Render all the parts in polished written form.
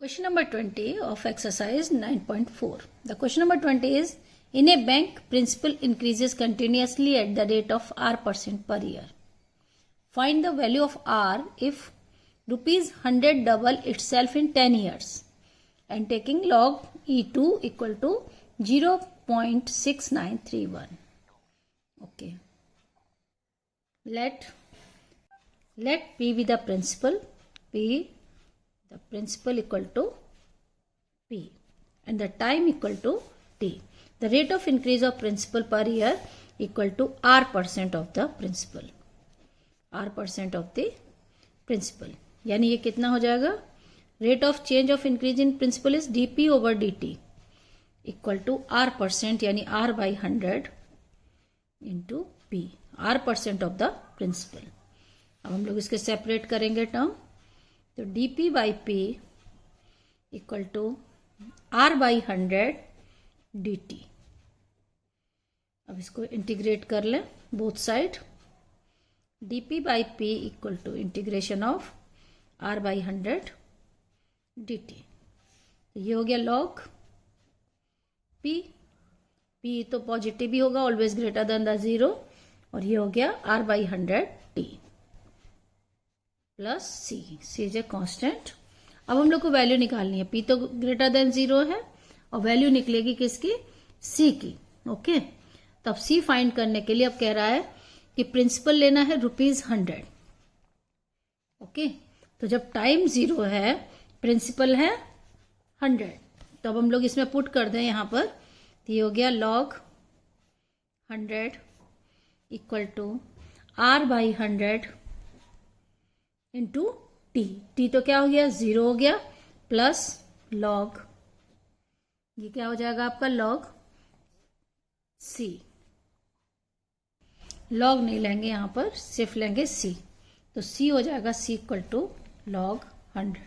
Question number 20 of exercise 9.4. The question number 20 is, in a bank, principal increases continuously at the rate of R% per year. Find the value of R if rupees 100 double itself in 10 years and taking log E2 equal to 0.6931. Okay. Let P be the principal, the principal equal to P and the time equal to T. The rate of increase of principal per year equal to R% of the principal. R% of the principal. यानी ये कितना हो जाएगा? Rate of change of increase in principal is dP over dt equal to R% यानी R by 100 into P. R% of the principal. अब हम लोग इसके सेपरेट करेंगे टर्म, तो dP by P equal to R by 100 dt. अब इसको integrate कर लें both side. dP by P equal to integration of R by 100 dt. तो ये हो गया लॉग P. P तो पॉजिटिव ही होगा, always greater than the zero, और ये हो गया R by 100 t plus C. C is a constant. अब हम लोग को वैल्यू निकालनी है. P तो ग्रेटर देन जीरो है और वैल्यू निकलेगी किसकी? C की. ओके. तब C फाइंड करने के लिए अब कह रहा है कि प्रिंसिपल लेना है ₹100. ओके. तो जब टाइम जीरो है, प्रिंसिपल है 100, तो अब हम लोग इसमें पुट कर दें यहां पर. तो ये हो गया log 100 equal to R by 100 into T. T तो क्या हो गया? जीरो हो गया, प्लस लॉग, ये क्या हो जाएगा आपका? Log c. लॉग नहीं लेंगे यहां पर, सिर्फ लेंगे सी. तो सी हो जाएगा सी इक्वल टू लॉग 100.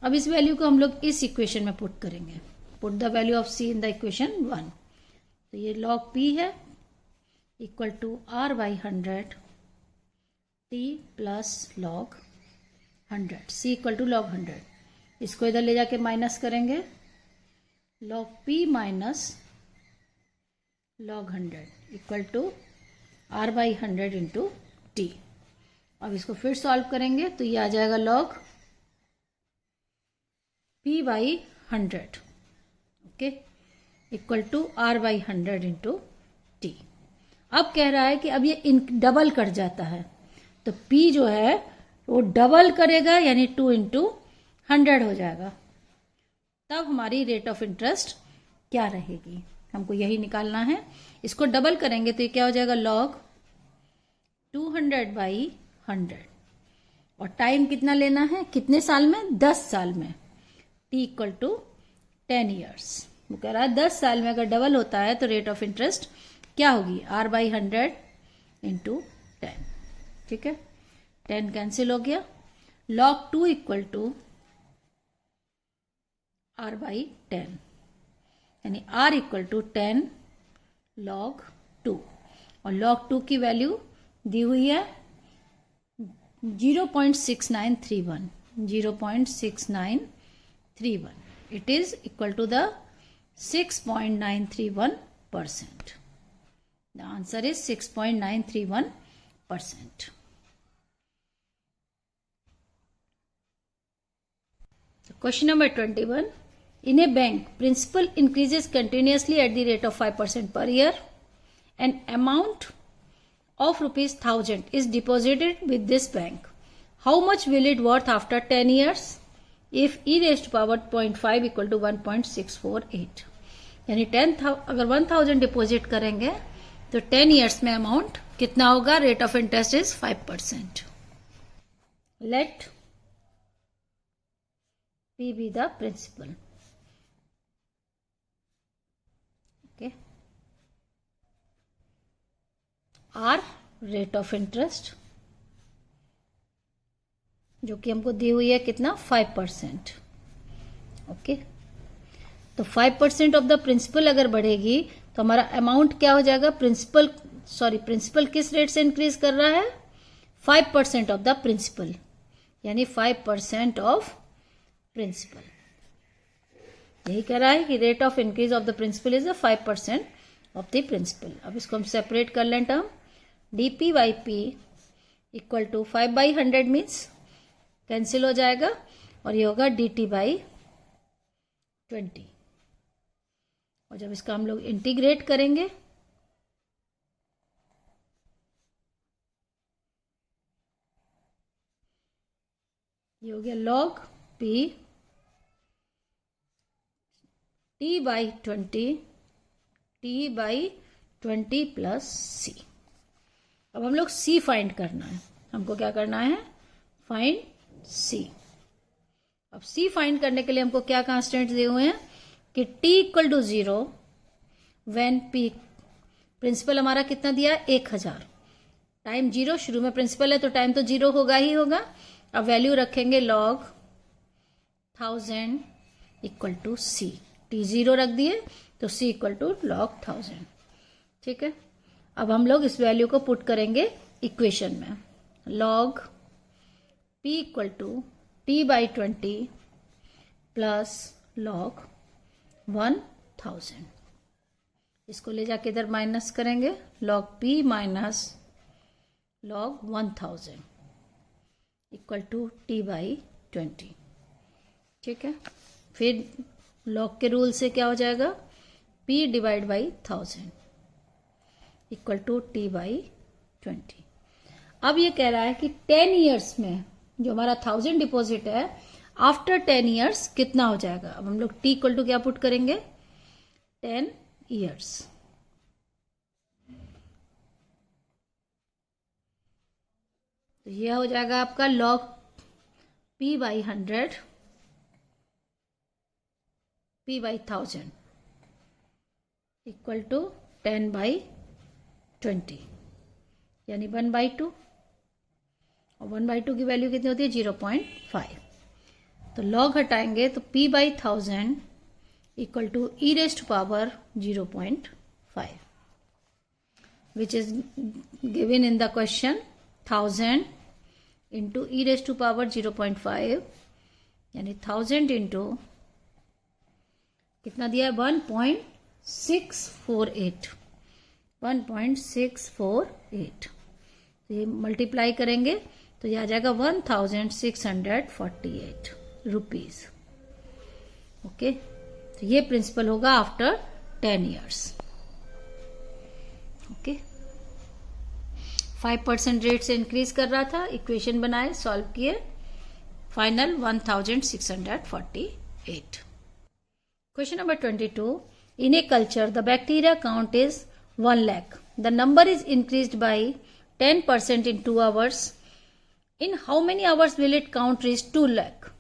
अब इस वैल्यू को हम लोग इस इक्वेशन में पुट करेंगे. Put the value of C in the equation 1. तो ये लॉग पी है equal to R by 100 T plus log 100. C equal to log 100. इसको इधर ले जाके माइनस करेंगे. Log P minus log 100 equal to R by 100 into T. अब इसको फिर सॉल्व करेंगे तो ये आ जाएगा log P by 100 okay equal to R by 100 into T. अब कह रहा है कि अब ये डबल कट जाता है, तो P जो है वो डबल करेगा यानी 2 इंटू 100 हो जाएगा. तब हमारी रेट ऑफ इंटरेस्ट क्या रहेगी? हमको यही निकालना है. इसको डबल करेंगे तो ये क्या हो जाएगा? Log 200 by 100. और टाइम कितना लेना है? कितने साल में? 10 साल में. T equal to 10 years. वो कह रहा है 10 साल में अगर डबल होता है तो रेट ऑफ इंटरेस्ट क्या होगी? R by 100 into 10. ठीक है, 10 कैंसिल हो गया. Log 2 equal to R by 10 यानी R इक्वल टू 10 लॉग 2. और लॉग 2 की वैल्यू दी हुई है 0.6931. 0.6931. It is equal to the 6.931%. The answer is 6.931%. So question number 21. In a bank, principal increases continuously at the rate of 5% per year. An amount of ₹1000 is deposited with this bank. How much will it worth after 10 years? If e raised to power 0.5 equal to 1.648. यानी 10,000 अगर 1000 deposit करेंगे तो 10 years में amount कितना होगा? Rate of interest is 5%. Let P be the principal. Okay. R rate of interest जो कि हमको दी हुई है कितना? 5%. ओके. तो 5% ऑफ द प्रिंसिपल अगर बढ़ेगी तो हमारा अमाउंट क्या हो जाएगा? प्रिंसिपल किस रेट से इंक्रीज कर रहा है? 5% ऑफ द प्रिंसिपल, यानी 5% ऑफ प्रिंसिपल. यही कह रहा है कि rate of increase of the principal is 5% of the principal. अब इसको हम सेपरेट कर लें term, dp by P equal to 5/100 means cancel हो जाएगा और ये होगा dt बाई 20। और जब इसका हम लोग इंटीग्रेट करेंगे ये हो गया log p t by 20 plus c। अब हम लोग c फाइंड करना है, हमको क्या करना है, फाइंड c। अब c फाइंड करने के लिए हमको क्या कांस्टेंट दिए हुए हैं कि t equal to 0 when p, principal हमारा कितना दिया, 1000, टाइम 0, शुरू में प्रिंसिपल है तो टाइम तो 0 होगा ही होगा। अब वैल्यू रखेंगे log 1000 equal to c, t 0 रख दिए तो c इक्वल टू log 1000। ठीक है, अब हम लोग इस वैल्यू को पुट करेंगे इक्वेशन में, log p equal to t by 20 plus log 1000। इसको ले जाके इधर माइनस करेंगे, log p minus log 1000 equal to t by 20। ठीक है, फिर log के रूल से क्या हो जाएगा, p divide by 1000 equal to t by 20। अब ये कह रहा है कि 10 ईयर्स में जो हमारा 1000 डिपॉजिट है आफ्टर 10 ईयर्स कितना हो जाएगा। अब हम लोग t इक्वल टू क्या पुट करेंगे, 10 ईयर्स। तो यह हो जाएगा आपका log p by 100 p by 1000 equal to 10 by 20 यानी 1/2, और 1/2 की वैल्यू कितनी होती है, 0.5। तो log हटाएंगे तो p by 1000 equal to e raise to power 0.5 which is given in the question 1000 into e raise to power 0.5 यानी 1000 इंटू कितना दिया है, 1.648। तो ये मल्टीप्लाई करेंगे तो ये आ जाएगा 1648 रुपीज। ओके, तो ये प्रिंसिपल होगा आफ्टर 10 ईयर्स। ओके, 5% रेट से इंक्रीज कर रहा था, इक्वेशन बनाए, सॉल्व किए, final 1648। Question number 22. In a culture, the bacteria count is 1 lakh. The number is increased by 10% in 2 hours. In how many hours will it count reach 2 lakh?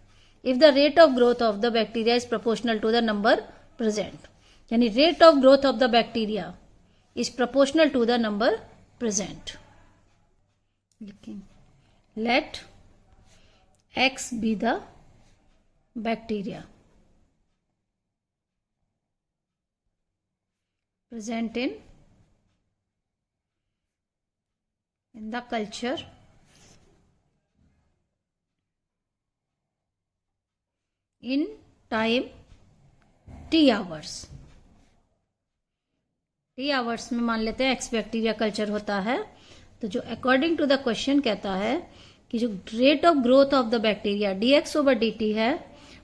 If the rate of growth of the bacteria is proportional to the number present. यानी rate of growth of the bacteria is proportional to the number present. Let X be the bacteria present in the culture in time t hours। t hours में मान लेते हैं x bacteria culture होता है। तो जो according to the question कहता है कि जो rate of growth of the bacteria dx over dt है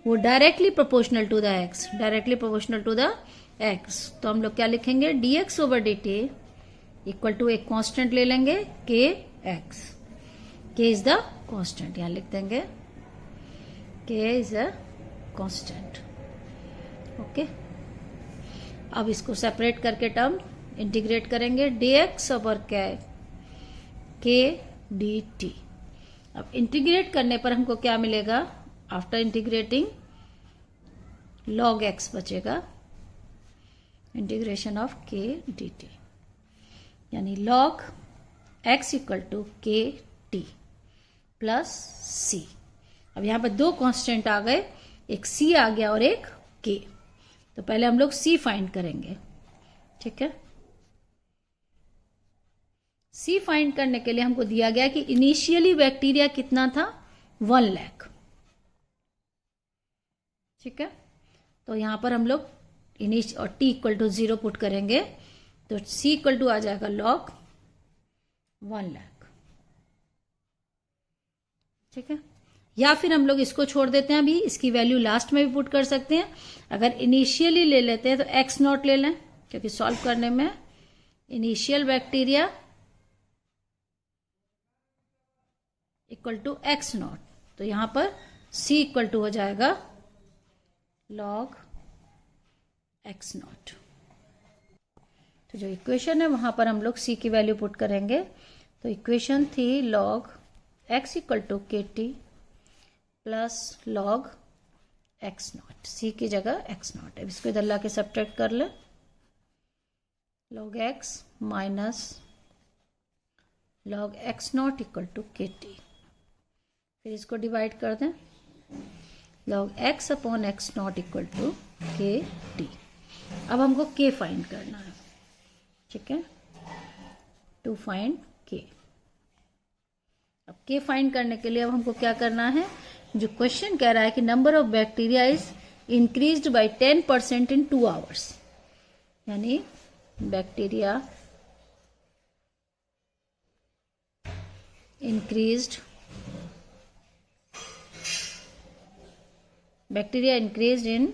वो directly proportional to the x, directly proportional to the x। तो हम लोग क्या लिखेंगे, dx over dt equal to एक कांस्टेंट ले लेंगे kx, k is the constant, यहां लिख देंगे k is a constant. Okay, अब इसको सेपरेट करके टर्म इंटीग्रेट करेंगे, dx ओवर k dt। अब इंटीग्रेट करने पर हमको क्या मिलेगा, आफ्टर इंटीग्रेटिंग log x बचेगा, इंटीग्रेशन ऑफ k dt यानी log x equal to k t plus c। अब यहां पर दो कांस्टेंट आ गए, एक c आ गया और एक k। तो पहले हम लोग c फाइंड करेंगे। ठीक है, c फाइंड करने के लिए हमको दिया गया कि इनिशियली बैक्टीरिया कितना था, 1 लाख। ठीक है, तो यहाँ पर हम लोग और t इक्वल टू 0 पुट करेंगे तो c इक्वल टू आ जाएगा log 1 लाख। ठीक है, या फिर हम लोग इसको छोड़ देते हैं, अभी इसकी वैल्यू लास्ट में भी पुट कर सकते हैं। अगर इनिशियली ले लेते हैं तो x नॉट ले लें, क्योंकि सॉल्व करने में initial bacteria equal to x nought, तो यहां पर c इक्वल टू हो जाएगा log x नॉट। तो जो इक्वेशन है वहां पर हम लोग c की वैल्यू पुट करेंगे। तो इक्वेशन थी log x equal to kt plus log x nought, c की जगह x नॉट। अब इसको इधर ला के सब्ट्रैक्ट कर ले, log x minus log x nought equal to kt, फिर इसको डिवाइड कर दें, log x upon x nought equal to kt। अब हमको k फाइंड करना है। ठीक है, टू फाइंड k। अब k फाइंड करने के लिए अब हमको क्या करना है, जो क्वेश्चन कह रहा है कि number of bacteria is increased by 10% in 2 hours, यानी बैक्टीरिया इंक्रीज्ड इन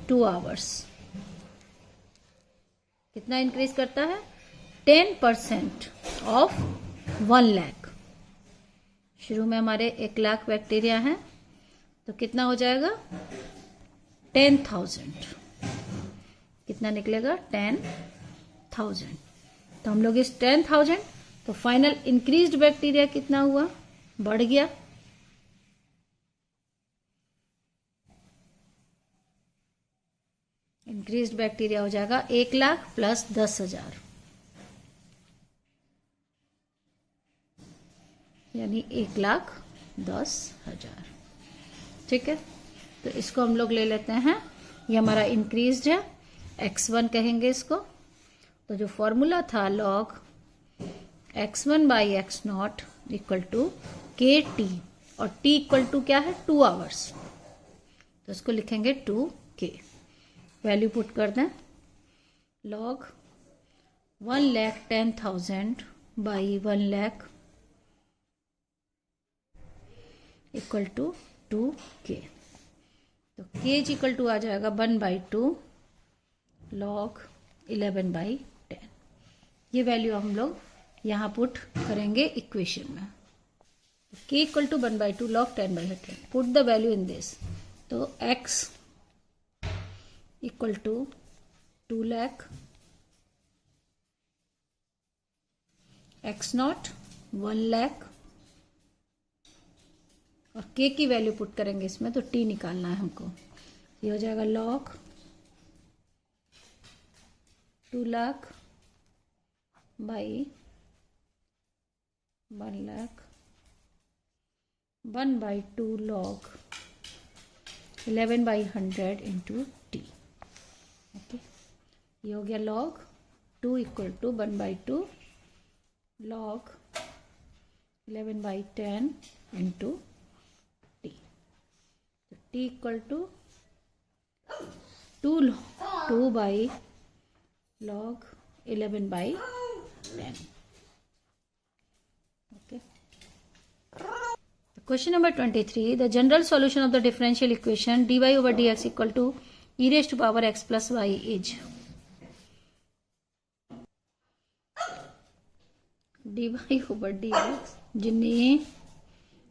2 आवर्स। कितना इंक्रीज करता है, 10% ऑफ 1 लाख। शुरू में हमारे 1 लाख बैक्टीरिया हैं, तो कितना हो जाएगा 10,000। कितना निकलेगा 10,000। तो हम लोग इस 10,000, तो फाइनल इंक्रीज्ड बैक्टीरिया कितना हुआ, बढ़ गया। इंक्रीज्ड बैक्टीरिया हो जाएगा 1 लाख प्लस 10,000, यानी 1,10,000। ठीक है, तो इसको हम लोग ले लेते हैं, ये हमारा इंक्रीज्ड है, x1 कहेंगे इसको। तो जो फॉर्मूला था log x1 by x nought equal to kt, और t इक्वल टू क्या है 2 आवर्स, तो इसको लिखेंगे 2k। वैल्यू पुट कर दें, log 1,10,000 by 1 lakh equal to 2k। तो k इक्वल टू आ जाएगा 1/2 log 11/10। ये वैल्यू हम लोग यहाँ पुट करेंगे इक्वेशन में। k equal to 1/2 log 10/10। Put the value in this, तो x equal to 2 lakh, x nought 1 lakh, और k की वैल्यू पुट करेंगे इसमें, तो t निकालना है हमको। ये हो जाएगा log 2 lakh by 1 lakh 1/2 log 11/100 into t। Okay, ये हो गया log 2 equal to 1/2 log 11/10 into t। तो t equal to 2 by log 11/10। ओके, question number 23, the general solution of the differential equation dy over dx equal to e raised to power x plus y is dy over dx जिन्हें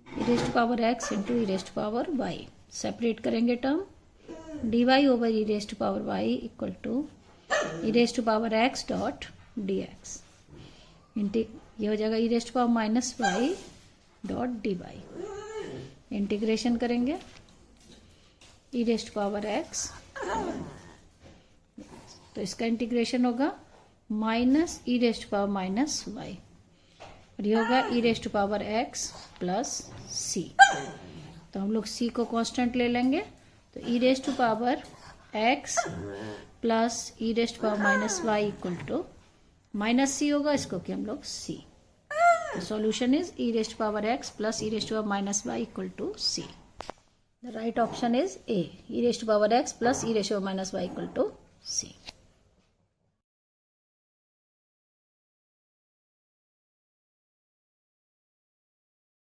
e raised to power x into e raised to power y separate करेंगे term, dy over e raised to power y equal to e raised to power x dot dx। ये हो जाएगा e raised to power minus y dot dy। Integration करेंगे e raised to power x, तो इसका integration होगा minus e raised to power minus y, और ये होगा e raised to power x plus c। तो हम लोग c को कांस्टेंट ले लेंगे, तो e raised to power x plus e raised to power minus y equal to minus c होगा, इसको कि हम लोग c। तो solution is e raised to power x plus e raised to power minus y equal to c। The right option is A, e raised to power x plus e raised to power minus y equal to C.